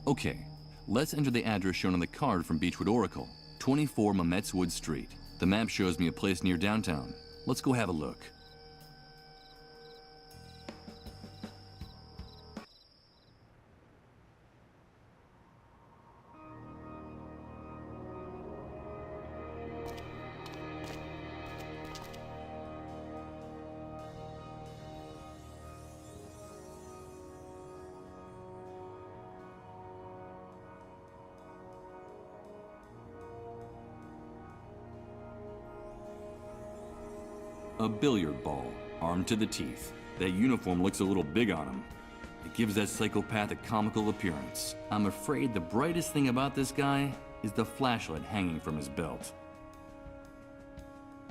Okay, let's enter the address shown on the card from Beechwood Oracle, 24 Mametswood Street. The map shows me a place near downtown. Let's go have a look. A billiard ball, armed to the teeth. That uniform looks a little big on him. It gives that psychopath a comical appearance. I'm afraid the brightest thing about this guy is the flashlight hanging from his belt.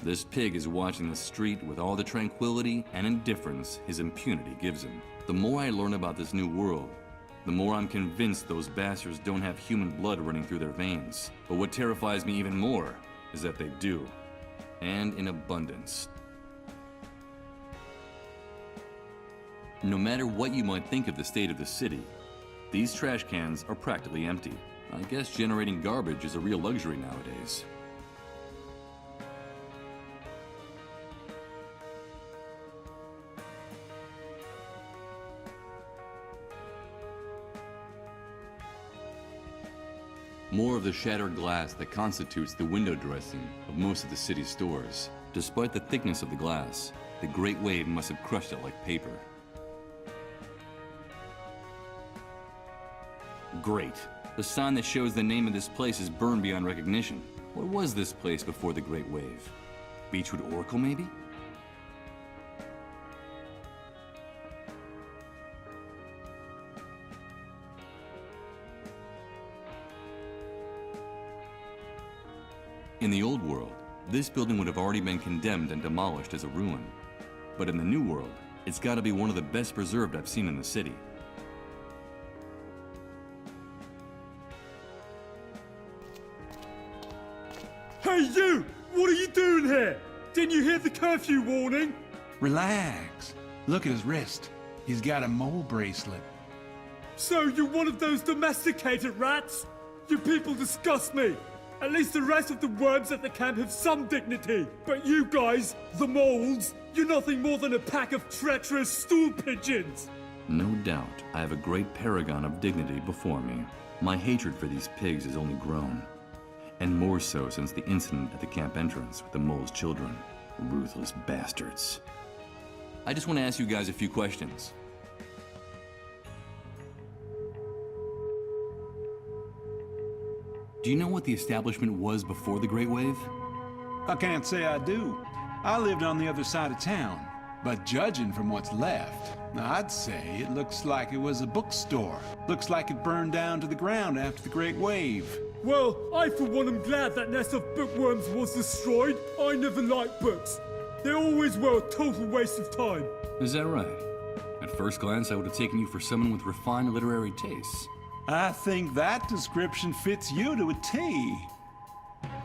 This pig is watching the street with all the tranquility and indifference his impunity gives him. The more I learn about this new world, the more I'm convinced those bastards don't have human blood running through their veins. But what terrifies me even more is that they do, and in abundance. No matter what you might think of the state of the city, these trash cans are practically empty. I guess generating garbage is a real luxury nowadays. More of the shattered glass that constitutes the window dressing of most of the city's stores. Despite the thickness of the glass, the Great Wave must have crushed it like paper. Great. The sign that shows the name of this place is burned beyond recognition. What was this place before the Great Wave? Beechwood Oracle, maybe? In the old world, this building would have already been condemned and demolished as a ruin. But in the new world, it's got to be one of the best preserved I've seen in the city. Hey you! What are you doing here? Didn't you hear the curfew warning? Relax. Look at his wrist. He's got a mole bracelet. So you're one of those domesticated rats? You people disgust me. At least the rest of the worms at the camp have some dignity. But you guys, the moles, you're nothing more than a pack of treacherous stool pigeons. No doubt, I have a great paragon of dignity before me. My hatred for these pigs has only grown. And more so since the incident at the camp entrance with the mole's children. Ruthless bastards. I just want to ask you guys a few questions. Do you know what the establishment was before the Great Wave? I can't say I do. I lived on the other side of town. But judging from what's left, I'd say it looks like it was a bookstore. Looks like it burned down to the ground after the Great Wave. Well, I for one am glad that nest of bookworms was destroyed. I never liked books. They always were a total waste of time. Is that right? At first glance, I would have taken you for someone with refined literary tastes. I think that description fits you to a T.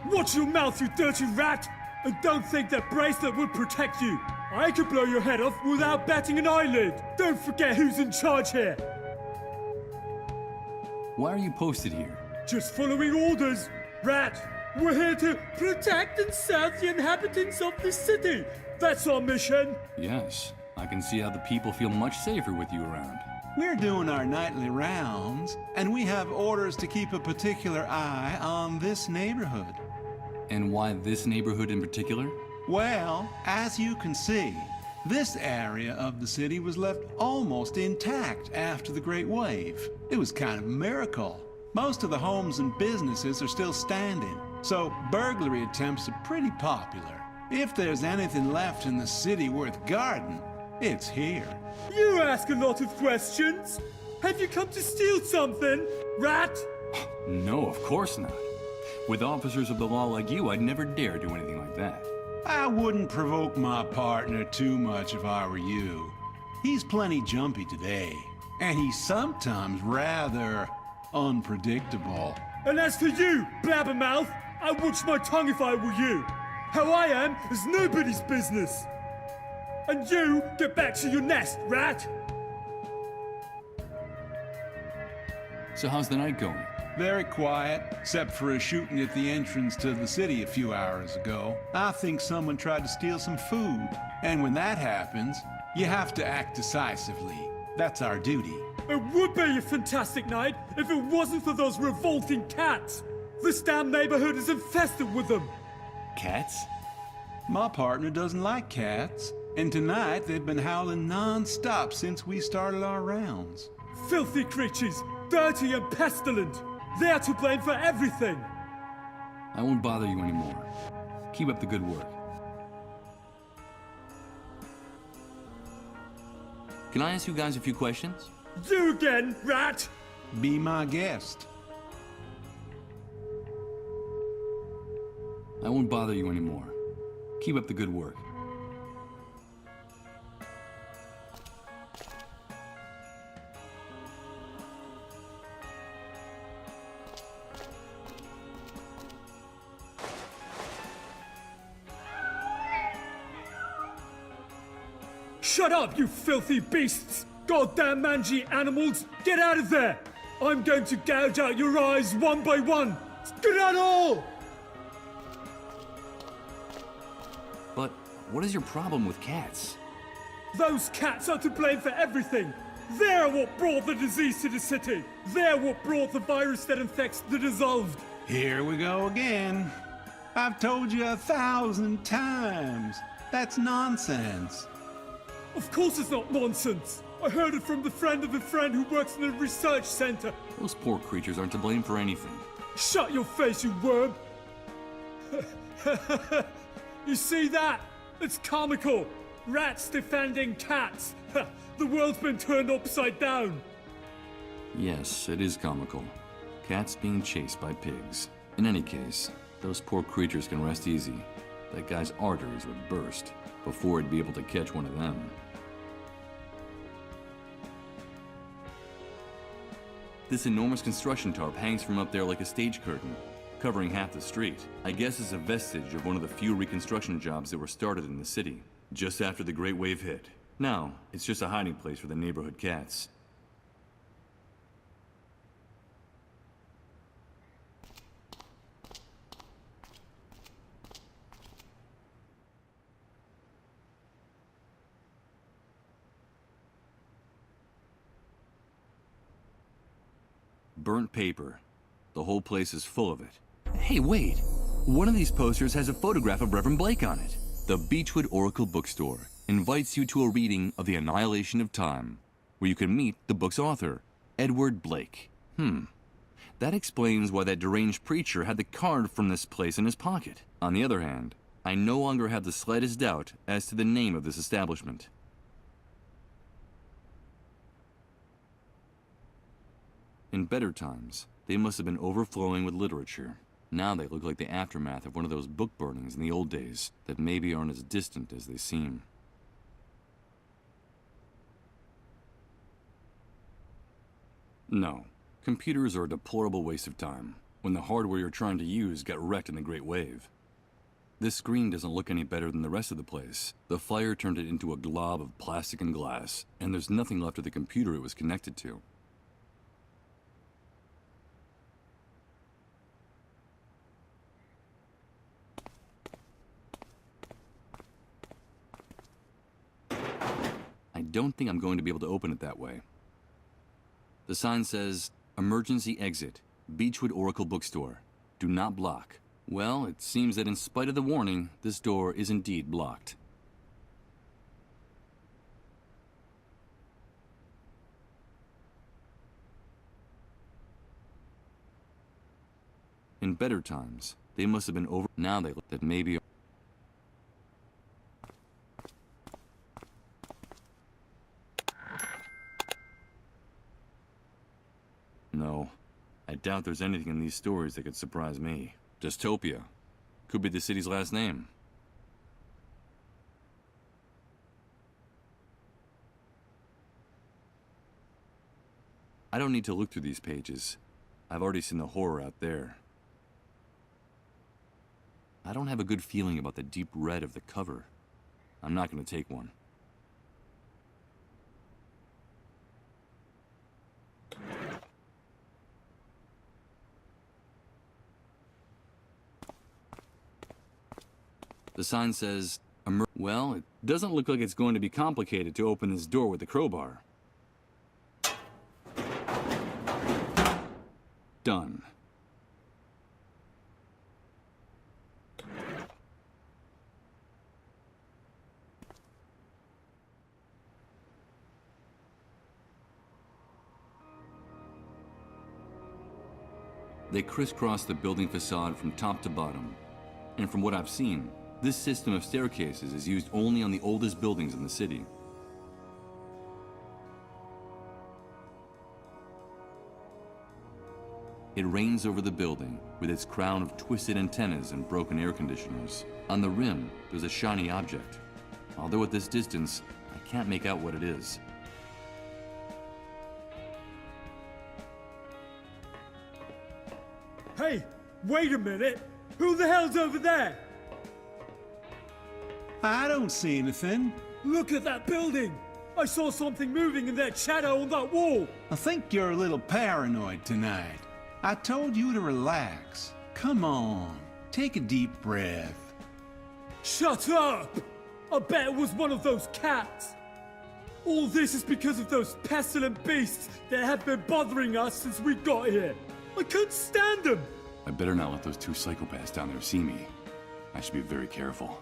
Watch your mouth, you dirty rat! And don't think that bracelet would protect you. I could blow your head off without batting an eyelid. Don't forget who's in charge here. Why are you posted here? Just following orders. Rat, we're here to protect and serve the inhabitants of this city. That's our mission. Yes, I can see how the people feel much safer with you around. We're doing our nightly rounds, and we have orders to keep a particular eye on this neighborhood. And why this neighborhood in particular? Well, as you can see, this area of the city was left almost intact after the Great Wave. It was kind of a miracle. Most of the homes and businesses are still standing, so burglary attempts are pretty popular. If there's anything left in the city worth guarding, it's here. You ask a lot of questions. Have you come to steal something, rat? No, of course not. With officers of the law like you, I'd never dare do anything like that. I wouldn't provoke my partner too much if I were you. He's plenty jumpy today, and he's sometimes rather unpredictable. And as for you, blabbermouth, I'd watch my tongue if I were you. How I am is nobody's business. And you, get back to your nest, rat! So how's the night going? Very quiet, except for a shooting at the entrance to the city a few hours ago. I think someone tried to steal some food. And when that happens, you have to act decisively. That's our duty. It would be a fantastic night if it wasn't for those revolting cats. This damn neighborhood is infested with them. Cats? My partner doesn't like cats, and tonight they've been howling non-stop since we started our rounds. Filthy creatures, dirty and pestilent. They're to blame for everything. I won't bother you anymore. Keep up the good work. Can I ask you guys a few questions? You again, rat! Be my guest. I won't bother you anymore. Keep up the good work. Shut up, you filthy beasts! Goddamn mangy animals! Get out of there! I'm going to gouge out your eyes one by one! Skedaddle! But what is your problem with cats? Those cats are to blame for everything! They're what brought the disease to the city! They're what brought the virus that infects the dissolved! Here we go again. I've told you 1,000 times. That's nonsense. Of course it's not nonsense! I heard it from the friend of a friend who works in a research center. Those poor creatures aren't to blame for anything. Shut your face, you worm! You see that? It's comical! Rats defending cats! The world's been turned upside down! Yes, it is comical. Cats being chased by pigs. In any case, those poor creatures can rest easy. That guy's arteries would burst before he'd be able to catch one of them. This enormous construction tarp hangs from up there like a stage curtain, covering half the street. I guess it's a vestige of one of the few reconstruction jobs that were started in the city, just after the Great Wave hit. Now, it's just a hiding place for the neighborhood cats. Burnt paper. The whole place is full of it. Hey, wait! One of these posters has a photograph of Reverend Blake on it. The Beechwood Oracle Bookstore invites you to a reading of The Annihilation of Time, where you can meet the book's author, Edward Blake. That explains why that deranged preacher had the card from this place in his pocket. On the other hand, I no longer have the slightest doubt as to the name of this establishment. In better times, they must have been overflowing with literature. Now they look like the aftermath of one of those book burnings in the old days that maybe aren't as distant as they seem. No, computers are a deplorable waste of time when the hardware you're trying to use got wrecked in the Great Wave. This screen doesn't look any better than the rest of the place. The fire turned it into a glob of plastic and glass, and there's nothing left of the computer it was connected to. I don't think I'm going to be able to open it that way. The sign says, "Emergency exit, Beechwood Oracle Bookstore. Do not block." Well, it seems that in spite of the warning, this door is indeed blocked. In better times, they must have been over. Now they look that maybe. No, I doubt there's anything in these stories that could surprise me. Dystopia. Could be the city's last name. I don't need to look through these pages. I've already seen the horror out there. I don't have a good feeling about the deep red of the cover. I'm not going to take one. The sign says, well, it doesn't look like it's going to be complicated to open this door with the crowbar. Done. They crisscross the building facade from top to bottom. And from what I've seen, this system of staircases is used only on the oldest buildings in the city. It reigns over the building with its crown of twisted antennas and broken air conditioners. On the rim, there's a shiny object. Although at this distance, I can't make out what it is. Hey, wait a minute! Who the hell's over there? I don't see anything. Look at that building! I saw something moving in that shadow on that wall! I think you're a little paranoid tonight. I told you to relax. Come on, take a deep breath. Shut up! I bet it was one of those cats! All this is because of those pestilent beasts that have been bothering us since we got here. I couldn't stand them! I better not let those two psychopaths down there see me. I should be very careful.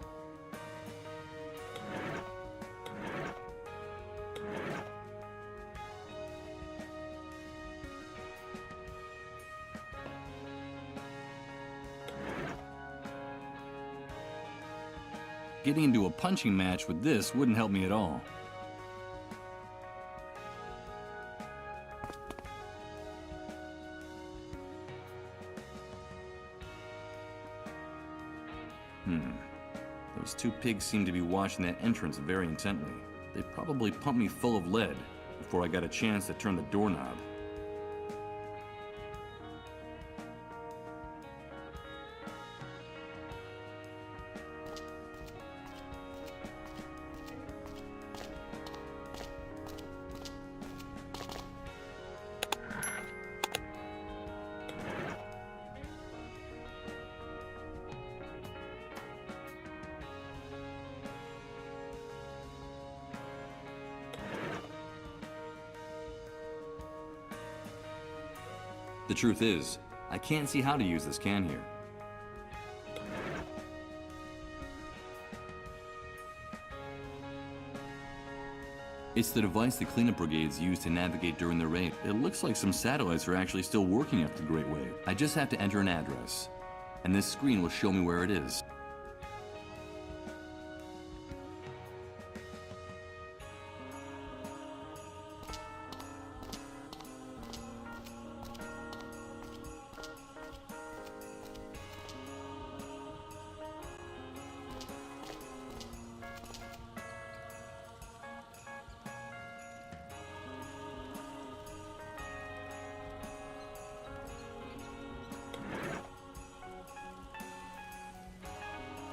Getting into a punching match with this wouldn't help me at all. Those two pigs seem to be watching that entrance very intently. They probably pumped me full of lead before I got a chance to turn the doorknob. The truth is, I can't see how to use this can here. It's the device the cleanup brigades use to navigate during their raid. It looks like some satellites are actually still working after the Great Wave. I just have to enter an address, and this screen will show me where it is.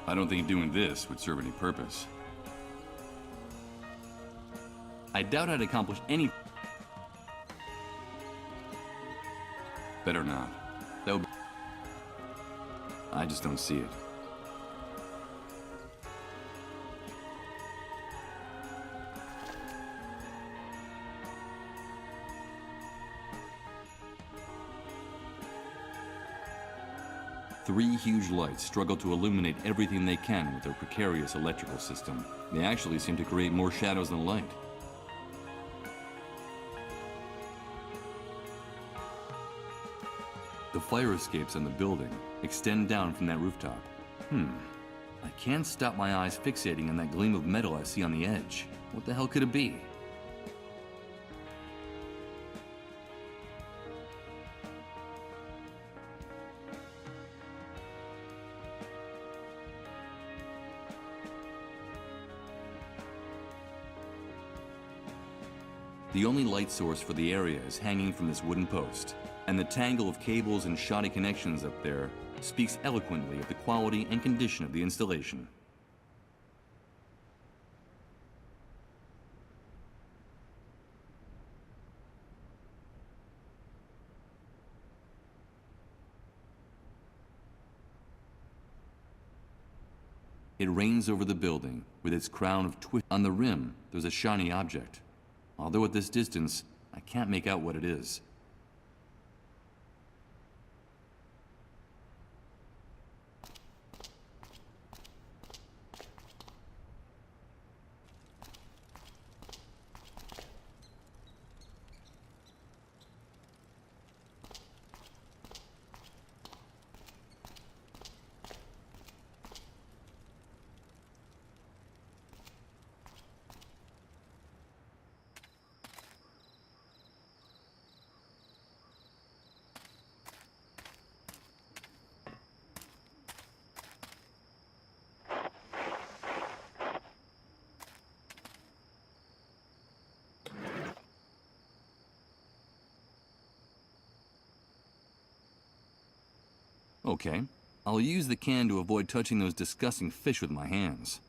I don't think doing this would serve any purpose. I doubt I'd accomplish any... Better not. That would be... I just don't see it. Three huge lights struggle to illuminate everything they can with their precarious electrical system. They actually seem to create more shadows than light. The fire escapes on the building extend down from that rooftop. I can't stop my eyes fixating on that gleam of metal I see on the edge. What the hell could it be? The only light source for the area is hanging from this wooden post, and the tangle of cables and shoddy connections up there speaks eloquently of the quality and condition of the installation. It reigns over the building, with its crown of twist. On the rim, there's a shiny object. Although at this distance, I can't make out what it is. Okay, I'll use the can to avoid touching those disgusting fish with my hands.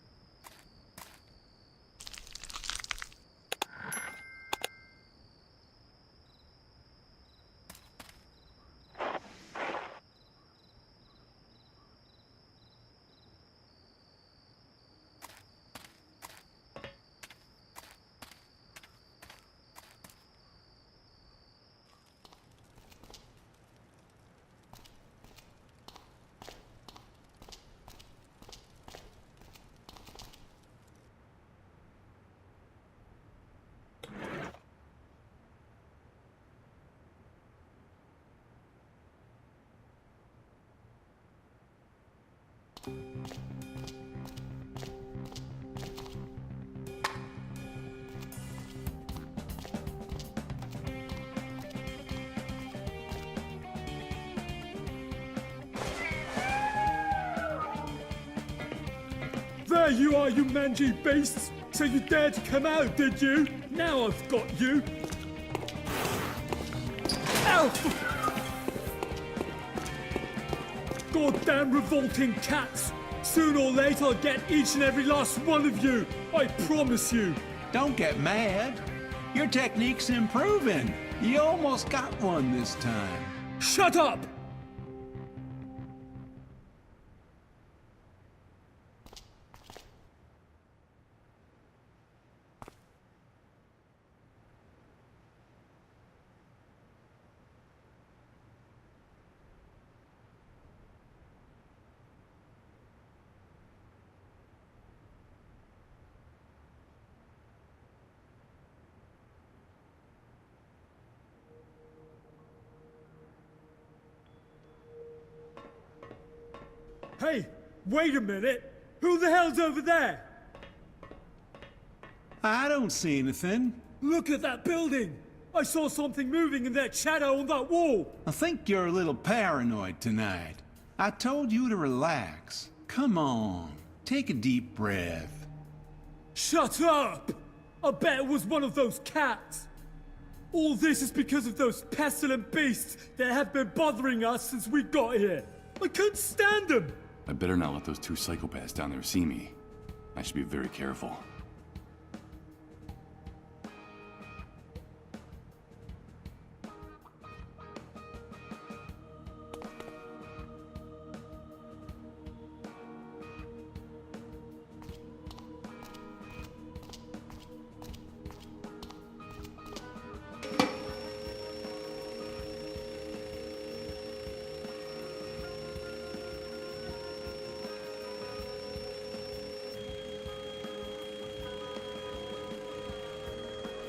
There you are, you mangy beasts! So you dared to come out, did you? Now I've got you! Ow! Goddamn revolting cats! Sooner or later I'll get each and every last one of you! I promise you! Don't get mad. Your technique's improving. You almost got one this time. Shut up! Hey, wait a minute! Who the hell's over there? I don't see anything. Look at that building! I saw something moving in that shadow on that wall! I think you're a little paranoid tonight. I told you to relax. Come on, take a deep breath. Shut up! I bet it was one of those cats! All this is because of those pestilent beasts that have been bothering us since we got here! I couldn't stand them! I better not let those two psychopaths down there see me. I should be very careful.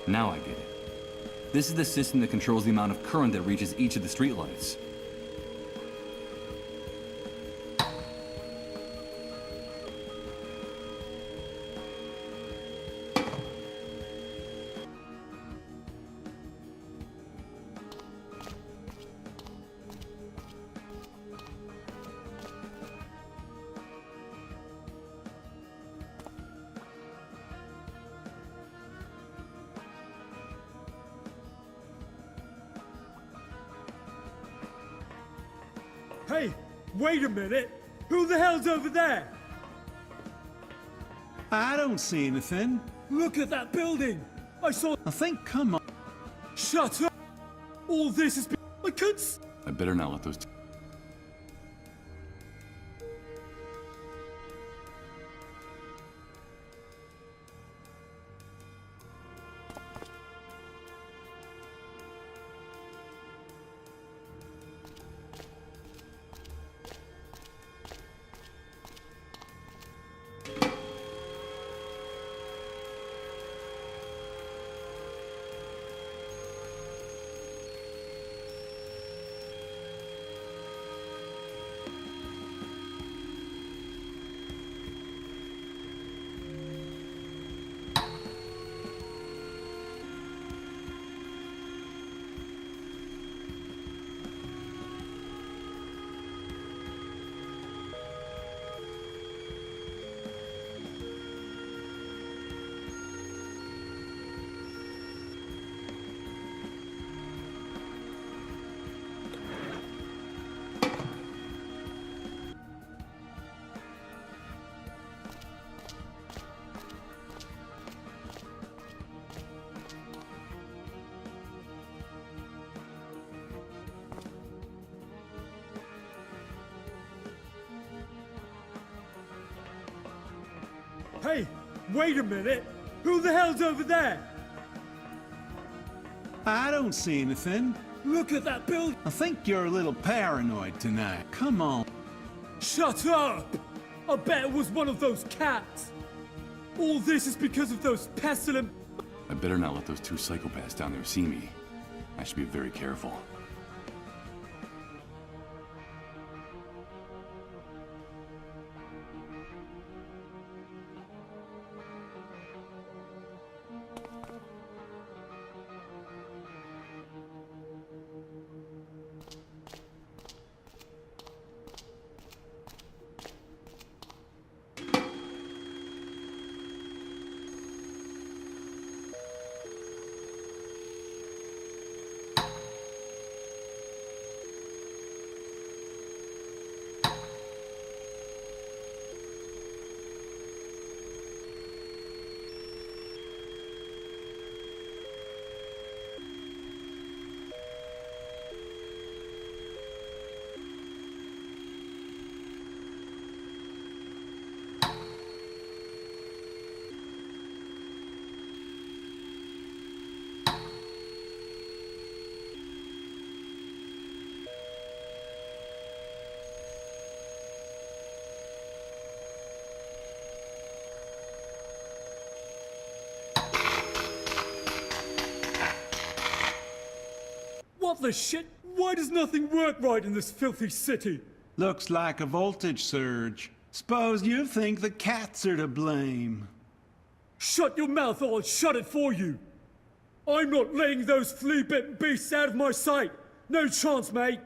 Now I get it. This is the system that controls the amount of current that reaches each of the streetlights. Hey, wait a minute! Who the hell's over there? I don't see anything. Look at that building! I saw... I think, come on. Shut up! All this is... I couldn't... I better not let those Wait a minute! Who the hell's over there? I don't see anything. Look at that building! I think you're a little paranoid tonight. Come on. Shut up! I bet it was one of those cats! All this is because of those pestilent... I better not let those two psychopaths down there see me. I should be very careful. What the shit? Why does nothing work right in this filthy city? Looks like a voltage surge. Suppose you think the cats are to blame. Shut your mouth or I'll shut it for you! I'm not letting those flea-bitten beasts out of my sight! No chance, mate!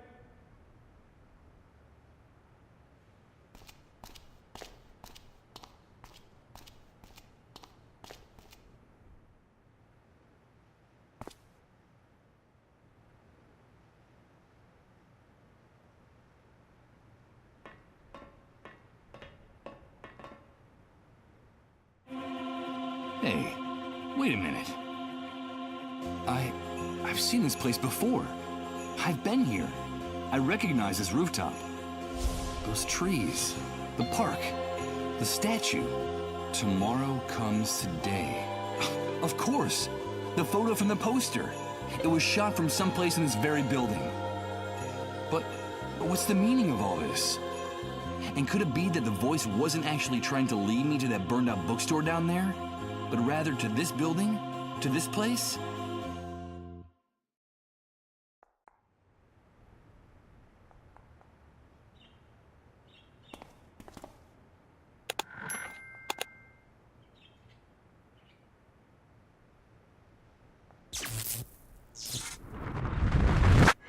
Hey, wait a minute. I've seen this place before. I've been here. I recognize this rooftop. Those trees, the park, the statue. Tomorrow comes today. Of course, the photo from the poster. It was shot from someplace in this very building. But what's the meaning of all this? And could it be that the voice wasn't actually trying to lead me to that burned out bookstore down there, but rather to this building? To this place?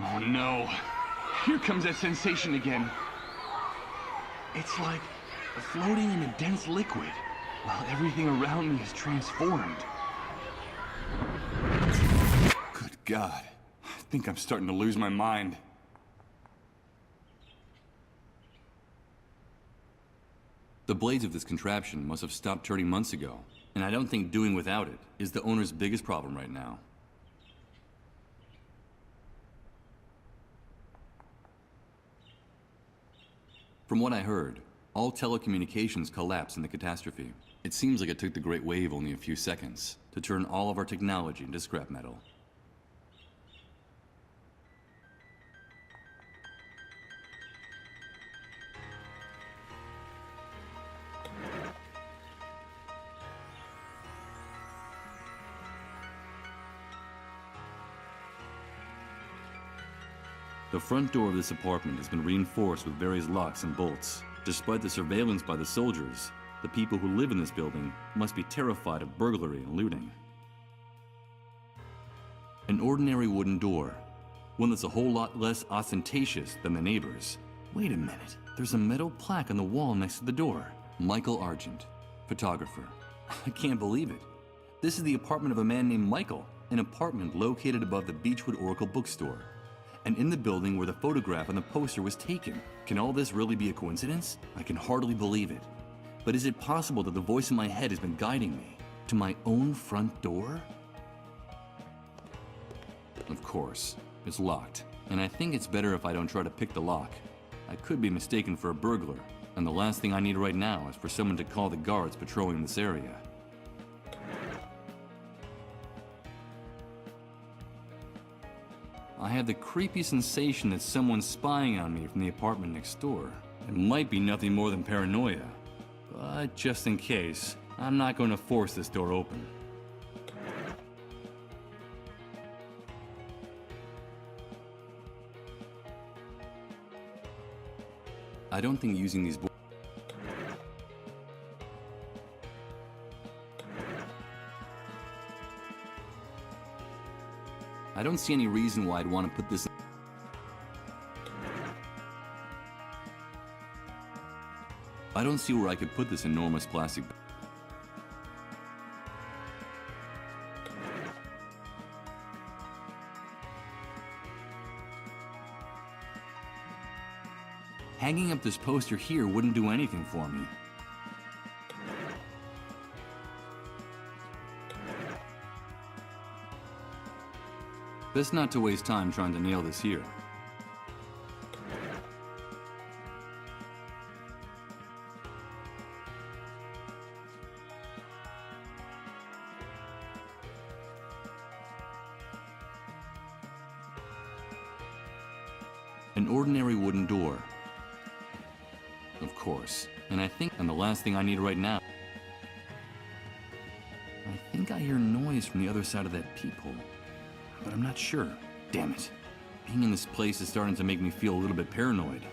Oh no. Here comes that sensation again. It's like floating in a dense liquid, while everything around me is transformed. Good God. I think I'm starting to lose my mind. The blades of this contraption must have stopped turning months ago, and I don't think doing without it is the owner's biggest problem right now. From what I heard, all telecommunications collapsed in the catastrophe. It seems like it took the Great Wave only a few seconds to turn all of our technology into scrap metal. The front door of this apartment has been reinforced with various locks and bolts. Despite the surveillance by the soldiers, the people who live in this building must be terrified of burglary and looting. An ordinary wooden door, one that's a whole lot less ostentatious than the neighbors. Wait a minute, there's a metal plaque on the wall next to the door. Michael Argent, photographer. I can't believe it. This is the apartment of a man named Michael, an apartment located above the Beechwood Oracle bookstore, and in the building where the photograph on the poster was taken. Can all this really be a coincidence? I can hardly believe it. But is it possible that the voice in my head has been guiding me to my own front door? Of course, it's locked, and I think it's better if I don't try to pick the lock. I could be mistaken for a burglar, and the last thing I need right now is for someone to call the guards patrolling this area. I have the creepy sensation that someone's spying on me from the apartment next door. It might be nothing more than paranoia, but just in case, I'm not going to force this door open. I don't think using these I don't see any reason why I'd want to put this. I don't see where I could put this enormous plastic. Hanging up this poster here wouldn't do anything for me. Best not to waste time trying to nail this here. An ordinary wooden door. Of course. And the last thing I need right now. I think I hear noise from the other side of that peephole. But I'm not sure. Damn it. Being in this place is starting to make me feel a little bit paranoid.